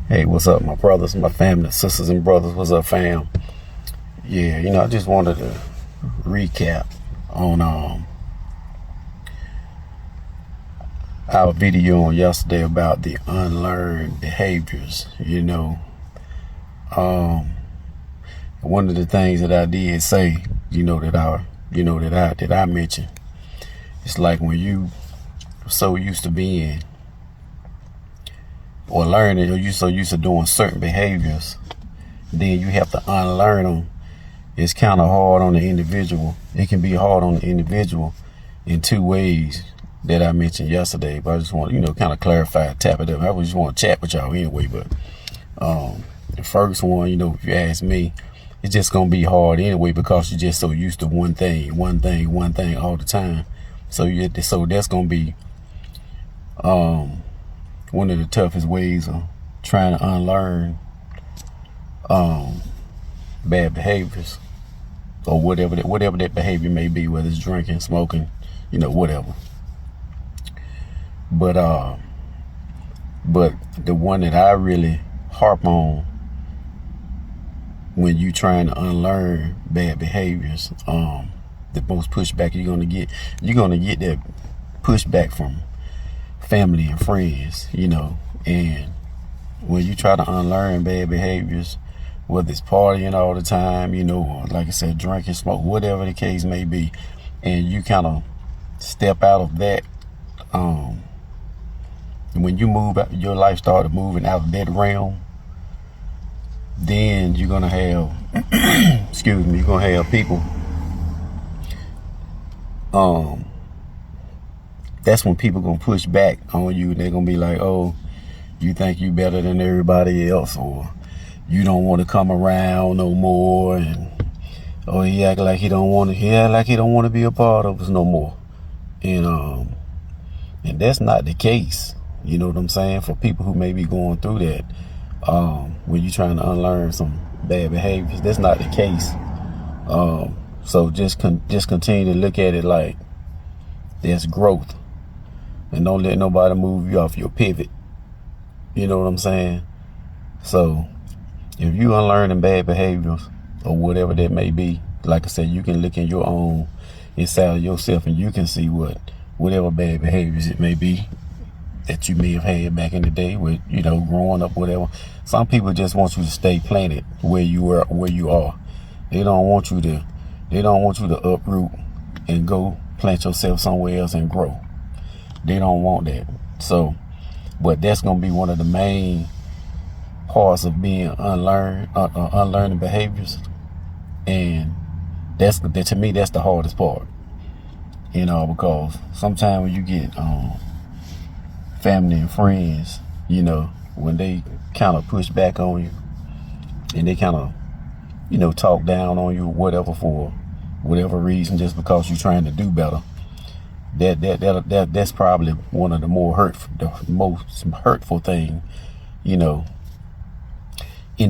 Hey, what's up, my brothers, my family, sisters and brothers? What's up, fam? Yeah, I just wanted to recap on our video on yesterday about the unlearned behaviors. Um, one of the things that I did say, that I mentioned, it's like when you so used to being or learning, or you so used to doing certain behaviors, then you have to unlearn them. It's kind of hard on the individual. It can be hard on the individual in two ways that I mentioned yesterday, but I just want to, kind of clarify, tap it up. I just want to chat with y'all anyway, but the first one, if you ask me, it's just going to be hard anyway because you're just so used to one thing all the time. So that's going to be one of the toughest ways of trying to unlearn bad behaviors or whatever that behavior may be, whether it's drinking, smoking, whatever. But the one that I really harp on when you trying to unlearn bad behaviors, the most pushback you're gonna get that pushback from family and friends, and when you try to unlearn bad behaviors, whether it's partying all the time, or like I said, drinking, smoke, whatever the case may be, and you kind of step out of that, when you move out, your life started moving out of that realm, then you're gonna have you're gonna have people, that's when people gonna push back on you. They're gonna be like, oh, you think you better than everybody else, or you don't want to come around no more, and he act like he don't want to be a part of us no more. And that's not the case. You know what I'm saying? For people who may be going through that, when you're trying to unlearn some bad behaviors, that's not the case. So just continue to look at it like there's growth, and don't let nobody move you off your pivot. You know what I'm saying? So if you unlearning bad behaviors or whatever that may be, like I said, you can look in your own inside of yourself, and you can see whatever bad behaviors it may be that you may have had back in the day with, growing up, whatever. Some people just want you to stay planted where you are. They don't want you to uproot and go plant yourself somewhere else and grow. They don't want that. So, but that's going to be one of the main parts of being unlearning behaviors. And to me, that's the hardest part, because sometimes when you get, family and friends, when they kind of push back on you and they kind of, talk down on you, whatever, for whatever reason, just because you're trying to do better, that's probably one of the most hurtful thing, in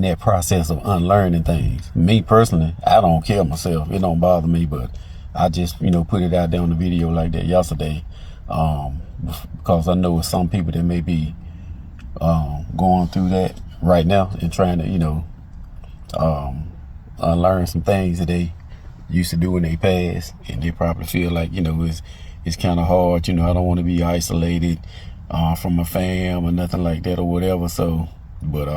that process of unlearning things. Me personally, I don't care myself. It don't bother me, but I just, put it out there on the video like that yesterday, because I know some people that may be going through that right now and trying to, unlearn some things that they used to do in their past, and they probably feel like, it's kind of hard. I don't want to be isolated from my fam or nothing like that or whatever. So, but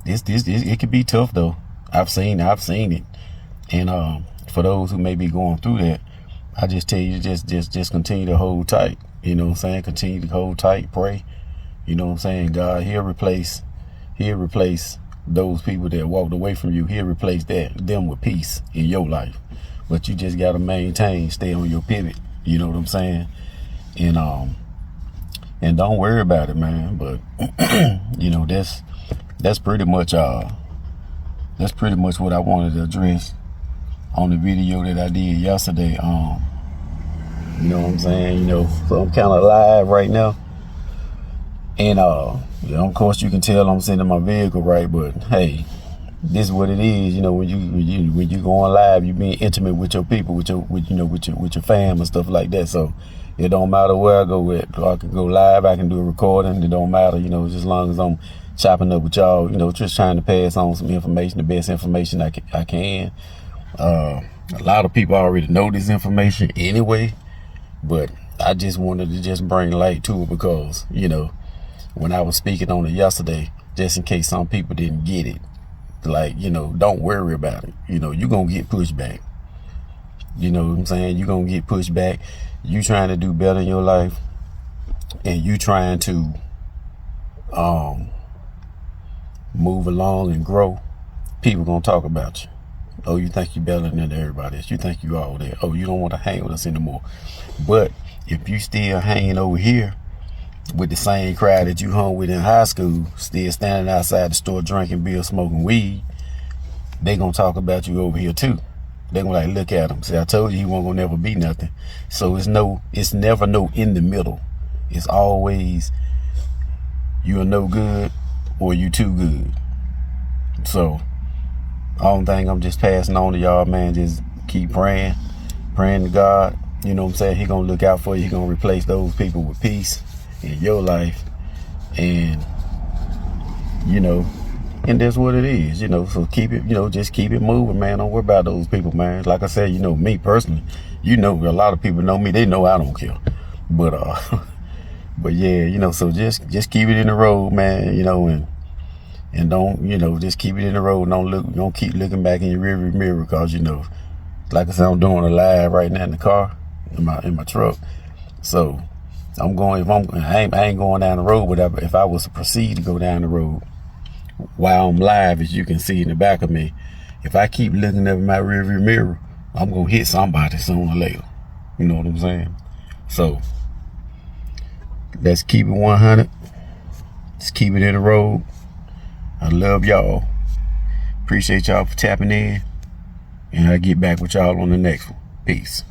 it could be tough though. I've seen it, and for those who may be going through that, I just tell you, just continue to hold tight. You know what I'm saying? Continue to hold tight, pray. You know what I'm saying? God, he'll replace those people that walked away from you. He'll replace them with peace in your life. But you just gotta stay on your pivot. You know what I'm saying? And don't worry about it, man. But that's pretty much what I wanted to address on the video that I did yesterday. You know what I'm saying? So I'm kind of live right now, and of course you can tell I'm sitting in my vehicle, right? But hey, this is what it is. When you going live, you being intimate with your people, with your fam and stuff like that. So It don't matter where I go with. I can go live, I can do a recording. It don't matter, you know, just as long as I'm chopping up with y'all, you know, just trying to pass on some information, the best information I can. A lot of people already know this information anyway, but I just wanted to just bring light to it because, you know, when I was speaking on it yesterday, just in case some people didn't get it, like, you know, don't worry about it. You know, you're going to get pushed back. You know what I'm saying? You're going to get pushed back. You trying to do better in your life, and you trying to move along and grow. People going to talk about you. Oh, you think you better than everybody else. You think you all there. Oh, you don't want to hang with us anymore. But if you still hanging over here with the same crowd that you hung with in high school, still standing outside the store drinking beer, smoking weed, they gonna talk about you over here too. They gonna like, look at him. See, I told you he won't gonna never be nothing. So it's never no in the middle. It's always you are no good or you too good. So only thing I'm just passing on to y'all, man, just keep praying to God. You know what I'm saying? He gonna look out for you. He gonna replace those people with peace in your life. And, you know, and that's what it is, you know. So keep it, you know, just keep it moving, man. Don't worry about those people, man. Like I said, you know, me personally, you know, a lot of people know me. They know I don't care. But, but yeah, you know, so just keep it in the road, man, you know, and don't, you know, just keep it in the road. Don't keep looking back in your rearview mirror, because, you know, like I said, I'm doing a live right now in the car, in my truck. So I'm going, I ain't going down the road, but if I was to proceed to go down the road while I'm live, as you can see in the back of me, if I keep looking up in my rearview mirror, I'm gonna hit somebody sooner or later. You know what I'm saying? So let's keep it 100. Let's keep it in the road. I love y'all. Appreciate y'all for tapping in. And I'll get back with y'all on the next one. Peace.